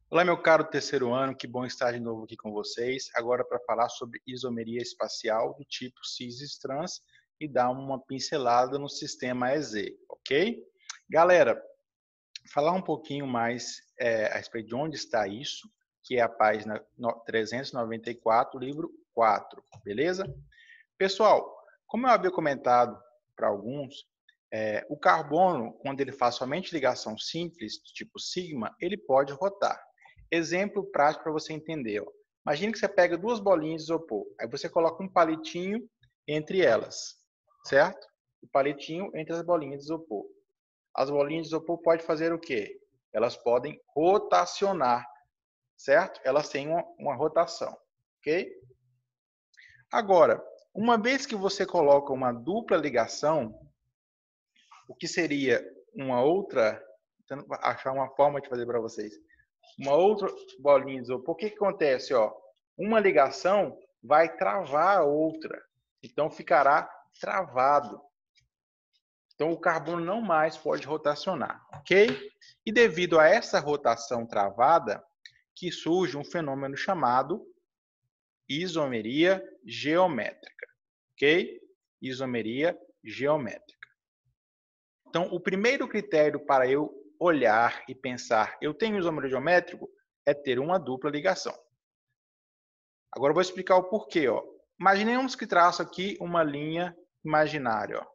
Olá, meu caro terceiro ano, que bom estar de novo aqui com vocês. Agora para falar sobre isomeria espacial do tipo cis-trans e dar uma pincelada no sistema EZ, ok? Galera, falar um pouquinho mais a respeito de onde está isso, que é a página 394, livro 4, beleza? Pessoal, como eu havia comentado para alguns, o carbono, quando ele faz somente ligação simples, do tipo sigma, ele pode rotar. Exemplo prático para você entender. Ó. Imagine que você pega duas bolinhas de isopor, aí você coloca um palitinho entre elas, certo? O palitinho entre as bolinhas de isopor. As bolinhas de isopor podem fazer o quê? Elas podem rotacionar, certo? Elas têm uma rotação, ok? Agora, uma vez que você coloca uma dupla ligação, o que seria uma outra, tentando achar uma forma de fazer para vocês, uma outra bolinha de isopor, o que acontece? Ó? Uma ligação vai travar a outra, então ficará travado. Então o carbono não mais pode rotacionar, ok? E devido a essa rotação travada, que surge um fenômeno chamado isomeria geométrica, ok? Isomeria geométrica. Então, o primeiro critério para eu olhar e pensar, eu tenho isômero geométrico, é ter uma dupla ligação. Agora eu vou explicar o porquê. Ó. Imaginemos que traço aqui uma linha imaginária. Ó.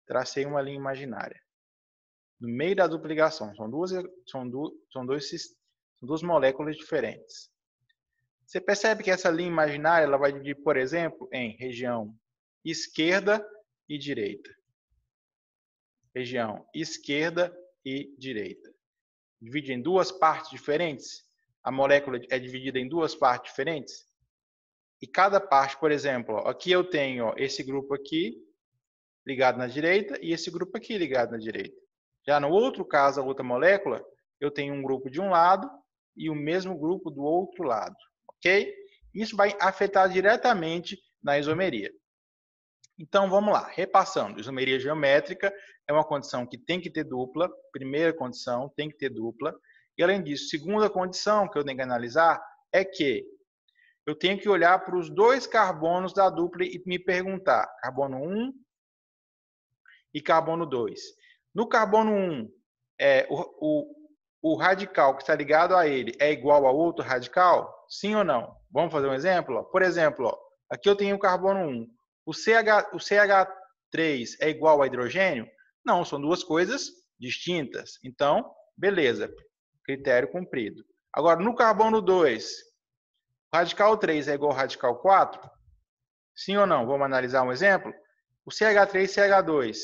Tracei uma linha imaginária. No meio da dupla ligação, são duas moléculas diferentes. Você percebe que essa linha imaginária ela vai dividir, por exemplo, em região esquerda e direita. Região esquerda e direita. Divide em duas partes diferentes? A molécula é dividida em duas partes diferentes? E cada parte, por exemplo, ó, aqui eu tenho ó, esse grupo aqui ligado na direita e esse grupo aqui ligado na direita. Já no outro caso, a outra molécula, eu tenho um grupo de um lado e o mesmo grupo do outro lado, ok? Isso vai afetar diretamente na isomeria. Então, vamos lá, repassando. Isomeria geométrica é uma condição que tem que ter dupla. Primeira condição, tem que ter dupla. E, além disso, segunda condição que eu tenho que analisar é que eu tenho que olhar para os dois carbonos da dupla e me perguntar, carbono 1 e carbono 2. No carbono 1, o radical que está ligado a ele é igual ao outro radical? Sim ou não? Vamos fazer um exemplo? Por exemplo, ó, aqui eu tenho o carbono 1. O CH3 é igual a hidrogênio? Não, são duas coisas distintas. Então, beleza, critério cumprido. Agora, no carbono 2, o radical 3 é igual ao radical 4? Sim ou não? Vamos analisar um exemplo? O CH3 CH2.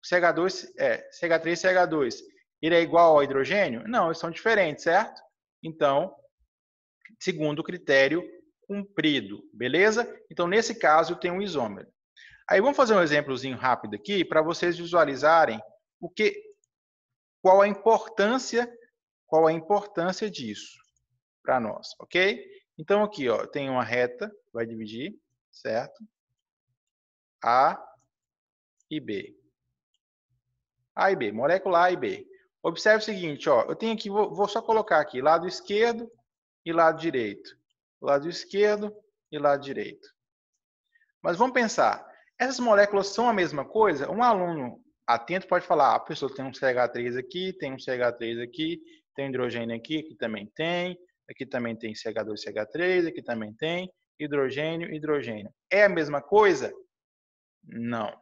O CH3 CH2. Ele é igual ao hidrogênio? Não, eles são diferentes, certo? Então, segundo critério cumprido, beleza? Então, nesse caso, eu tenho um isômero. Aí, vamos fazer um exemplozinho rápido aqui para vocês visualizarem qual a importância disso para nós, ok? Então, aqui, ó, tem uma reta, vai dividir, certo? A e B. A e B, molécula A e B. Observe o seguinte, ó, eu tenho aqui, vou só colocar aqui, lado esquerdo e lado direito. Lado esquerdo e lado direito. Mas vamos pensar, essas moléculas são a mesma coisa? Um aluno atento pode falar, a pessoa tem um CH3 aqui, tem um CH3 aqui, tem hidrogênio aqui, aqui também tem CH2, CH3, aqui também tem hidrogênio, hidrogênio. É a mesma coisa? Não.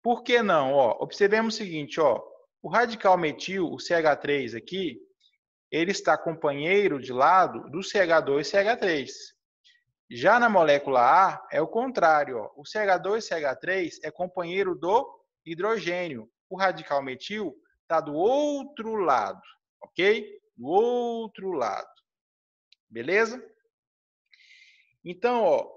Por que não? Ó, observemos o seguinte, ó, o radical metil, o CH3 aqui, ele está companheiro de lado do CH2 e CH3. Já na molécula A, é o contrário. Ó. O CH2 e CH3 é companheiro do hidrogênio. O radical metil está do outro lado, ok? Do outro lado. Beleza? Então, ó,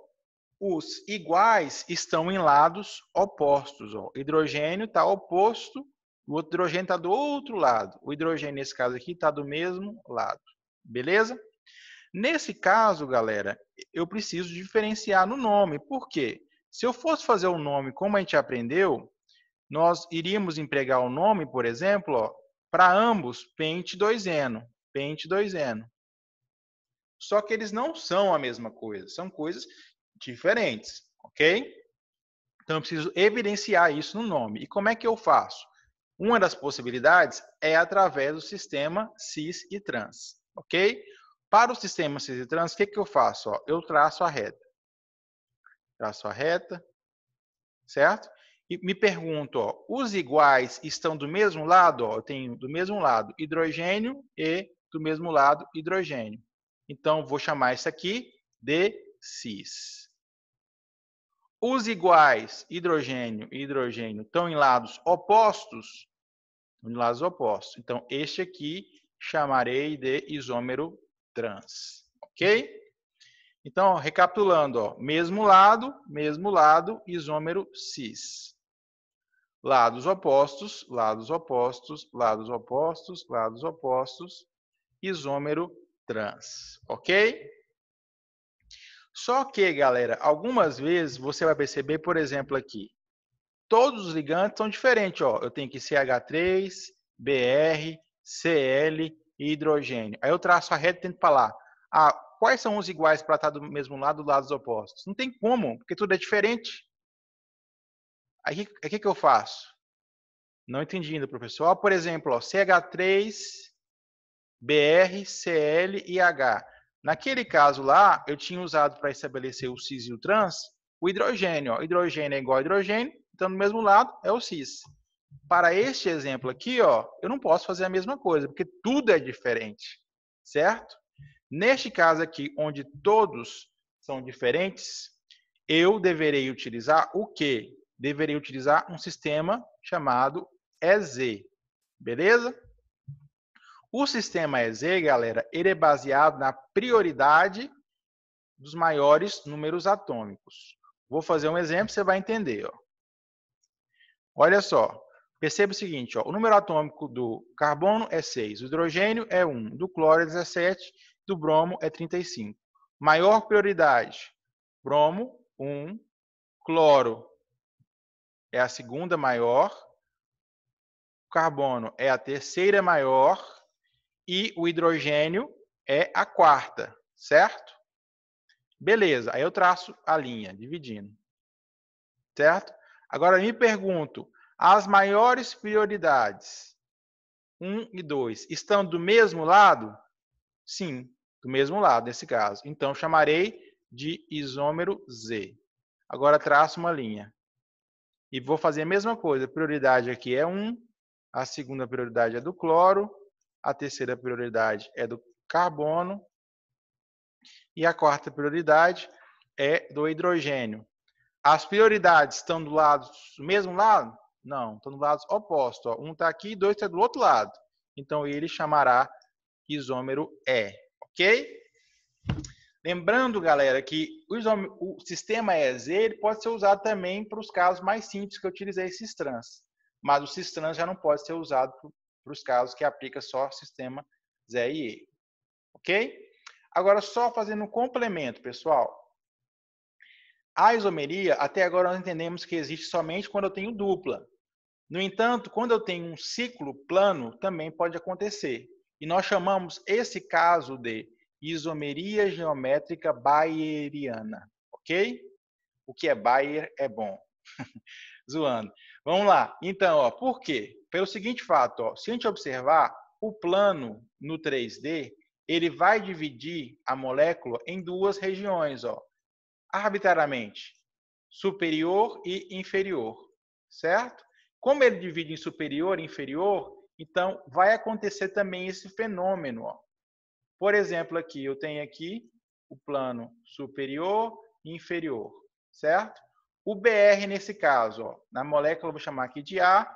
os iguais estão em lados opostos. Ó. O hidrogênio está oposto, o outro hidrogênio está do outro lado. O hidrogênio, nesse caso aqui, está do mesmo lado. Beleza? Nesse caso, galera, eu preciso diferenciar no nome. Por quê? Se eu fosse fazer o nome como a gente aprendeu, nós iríamos empregar o nome, por exemplo, para ambos, pente 2-eno. pente 2-eno. Só que eles não são a mesma coisa, são coisas diferentes, ok? Então, eu preciso evidenciar isso no nome. E como é que eu faço? Uma das possibilidades é através do sistema cis e trans, ok? Para o sistema cis e trans, o que eu faço? Ó, eu traço a reta. Traço a reta, certo? E me pergunto, ó, os iguais estão do mesmo lado? Ó, eu tenho do mesmo lado hidrogênio e do mesmo lado hidrogênio. Então, vou chamar isso aqui de cis. Os iguais, hidrogênio e hidrogênio, estão em lados opostos? Em lados opostos. Então, este aqui chamarei de isômero trans. Ok? Então, ó, recapitulando, ó, mesmo lado, isômero cis. Lados opostos, lados opostos, lados opostos, lados opostos, isômero trans. Ok? Só que, galera, algumas vezes você vai perceber, por exemplo, aqui, todos os ligantes são diferentes. Ó. Eu tenho aqui CH3, Br, Cl e hidrogênio. Aí eu traço a reta e tento falar, quais são os iguais para estar do mesmo lado, dos lados opostos? Não tem como, porque tudo é diferente. Aí o que eu faço? Não entendi ainda, professor. Ó, por exemplo, ó, CH3, Br, Cl e H. Naquele caso lá, eu tinha usado para estabelecer o cis e o trans, o hidrogênio. Ó. Hidrogênio é igual a hidrogênio, então no mesmo lado é o cis. Para este exemplo aqui, ó, eu não posso fazer a mesma coisa, porque tudo é diferente, certo? Neste caso aqui, onde todos são diferentes, eu deverei utilizar o quê? Deverei utilizar um sistema chamado EZ, beleza? O sistema EZ, galera, ele é baseado na prioridade dos maiores números atômicos. Vou fazer um exemplo, você vai entender. Ó. Olha só, perceba o seguinte, ó, o número atômico do carbono é 6, o hidrogênio é 1, do cloro é 17, do bromo é 35. Maior prioridade, bromo, 1, cloro é a segunda maior, carbono é a terceira maior e o hidrogênio é a quarta, certo? Beleza, aí eu traço a linha, dividindo. Certo? Agora me pergunto, as maiores prioridades, 1 e 2, estão do mesmo lado? Sim, do mesmo lado nesse caso. Então, chamarei de isômero Z. Agora traço uma linha. E vou fazer a mesma coisa. A prioridade aqui é 1, a segunda prioridade é do cloro, a terceira prioridade é do carbono e a quarta prioridade é do hidrogênio. As prioridades estão do mesmo lado? Não, estão do lado oposto. Ó. Um está aqui e 2 está do outro lado. Então, ele chamará isômero E. Ok? Lembrando, galera, que o sistema EZ ele pode ser usado também para os casos mais simples que eu utilizei esses trans. Mas o cis-trans já não pode ser usado para os casos que aplica só o sistema ZE e E. Ok? Agora, só fazendo um complemento, pessoal. A isomeria, até agora nós entendemos que existe somente quando eu tenho dupla. No entanto, quando eu tenho um ciclo plano, também pode acontecer. E nós chamamos esse caso de isomeria geométrica bayeriana, ok? O que é Bayer é bom. Zoando. Vamos lá. Então, ó, por quê? Pelo seguinte fato, ó, se a gente observar, o plano no 3D, ele vai dividir a molécula em duas regiões, ó, arbitrariamente, superior e inferior, certo? Como ele divide em superior e inferior, então vai acontecer também esse fenômeno. Ó. Por exemplo, aqui eu tenho aqui o plano superior e inferior, certo? O BR nesse caso, ó, na molécula eu vou chamar aqui de A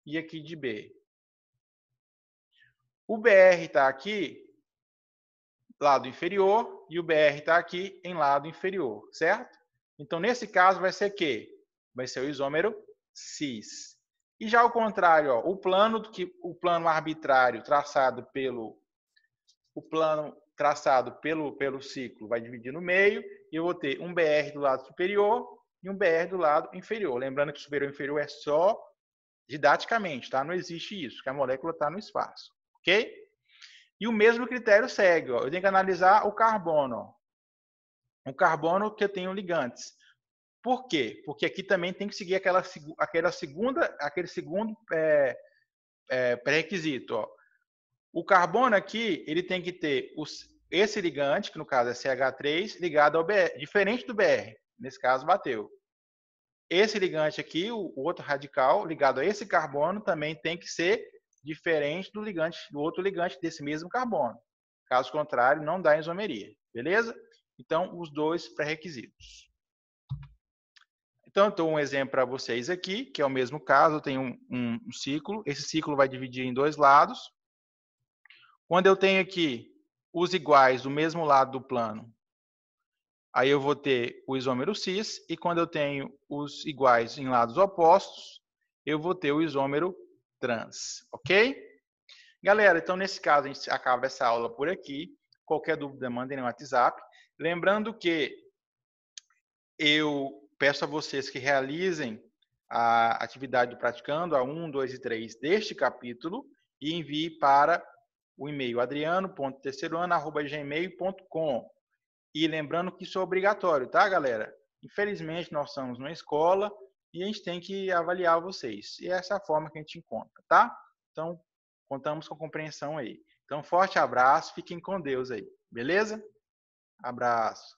e aqui de B. O BR está aqui, lado inferior, e o BR está aqui em lado inferior, certo? Então, nesse caso, vai ser o quê? Vai ser o isômero cis. E já ao contrário, ó, o plano arbitrário traçado pelo ciclo vai dividir no meio e eu vou ter um BR do lado superior e um BR do lado inferior. Lembrando que superior e inferior é só didaticamente, tá? Não existe isso, que a molécula está no espaço, ok? E o mesmo critério segue. Ó. Eu tenho que analisar o carbono. Ó. O carbono que eu tenho ligantes. Por quê? Porque aqui também tem que seguir aquele segundo pré-requisito. Ó. O carbono aqui, ele tem que ter esse ligante, que no caso é CH3, ligado ao BR, diferente do BR. Nesse caso, bateu. Esse ligante aqui, o outro radical, ligado a esse carbono, também tem que ser diferente do outro ligante desse mesmo carbono. Caso contrário, não dá isomeria. Beleza? Então, os dois pré-requisitos. Então, eu dou um exemplo para vocês aqui, que é o mesmo caso, eu tenho um ciclo, esse ciclo vai dividir em dois lados. Quando eu tenho aqui os iguais do mesmo lado do plano, aí eu vou ter o isômero cis, e quando eu tenho os iguais em lados opostos, eu vou ter o isômero trans, ok? Galera, então nesse caso a gente acaba essa aula por aqui. Qualquer dúvida, mandem no WhatsApp. Lembrando que eu peço a vocês que realizem a atividade do praticando, a 1, 2 e 3 deste capítulo, e envie para o e-mail adriano.terceiroano@gmail.com. E lembrando que isso é obrigatório, tá, galera? Infelizmente, nós estamos numa escola e a gente tem que avaliar vocês. E essa é a forma que a gente encontra, tá? Então, contamos com a compreensão aí. Então, forte abraço, fiquem com Deus aí, beleza? Abraço.